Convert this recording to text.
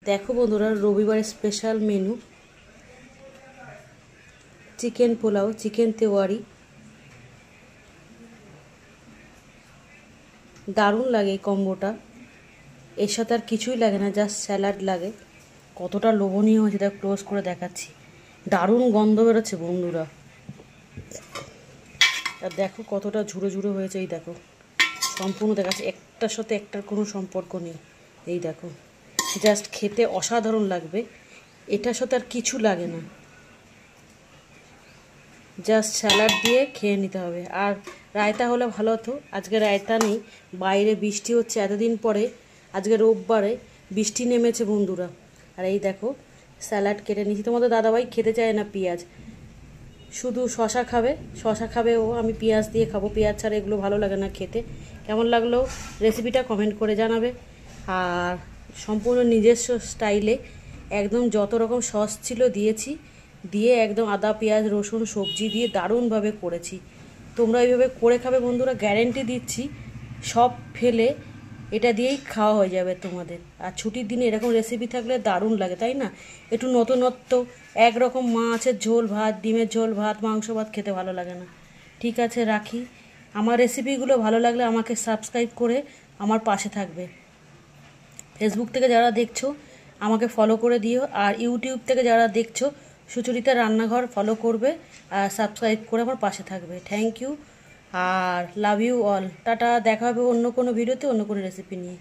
দেখো বন্ধুরা, রবিবারের special menu chicken pulao, chicken Tewari. দারুণ লাগে এই কম্বোটা। এর সাথে আর কিছুই লাগে না, জাস্ট স্যালাড লাগে। কতটা লোভনীয় হয়েছে তা ক্লোজ করে দেখাচ্ছি। দারুণ গন্ধ বেরোচ্ছে বন্ধুরা। আর দেখো কতটা ঝুড়ো ঝুড়ো হয়েছে। এই দেখো, সম্পূর্ণ দেখাচ্ছে, একটার সাথে একটার কোনো সম্পর্ক নেই। এই দেখো, জাস্ট খেতে অসাধারণ লাগবে। এটার সাথে আর কিছু লাগে না, জাস্ট স্যালাড দিয়ে খেয়ে নিতে হবে। আর রায়তা হলে ভালো হতো, আজকে রায়তা নেই। বাইরে বৃষ্টি হচ্ছে এতদিন পরে, আজকে রোববারে বৃষ্টি নেমেছে বন্ধুরা। আর এই দেখো স্যালাড কেটে নিয়েছি। তোমাদের দাদাভাই খেতে চায় না পেঁয়াজ, শুধু শশা খাবে। শশা খাবে ও, আমি পেঁয়াজ দিয়ে খাবো। পেঁয়াজ ছাড়া এগুলো ভালো লাগে না খেতে। কেমন লাগলো রেসিপিটা কমেন্ট করে জানাবে। আর সম্পূর্ণ নিজস্ব স্টাইলে একদম যত রকম সস ছিল দিয়েছি, দিয়ে একদম আদা পেঁয়াজ রসুন সবজি দিয়ে দারুণভাবে করেছি। তোমরা এইভাবে করে খাবে বন্ধুরা, গ্যারেন্টি দিচ্ছি সব ফেলে এটা দিয়েই খাওয়া হয়ে যাবে তোমাদের। আর ছুটির দিনে এরকম রেসিপি থাকলে দারুণ লাগে, তাই না? একটু নতুনত্ব, একরকম মাছের ঝোল ভাত, ডিমের ঝোল ভাত, মাংস ভাত খেতে ভালো লাগে না। ঠিক আছে, রাখি। আমার রেসিপিগুলো ভালো লাগলে আমাকে সাবস্ক্রাইব করে আমার পাশে থাকবে। ফেসবুক থেকে যারা দেখছো আমাকে ফলো করে দিও, আর ইউটিউব থেকে যারা দেখছো সুচরিতা রান্নাঘর ফলো করবে আর সাবস্ক্রাইব করে আমার পাশে থাকবে। থ্যাংক ইউ আর লাভ ইউ অল। টাটা, দেখা হবে অন্য কোনো ভিডিওতে অন্য কোনো রেসিপি নিয়ে।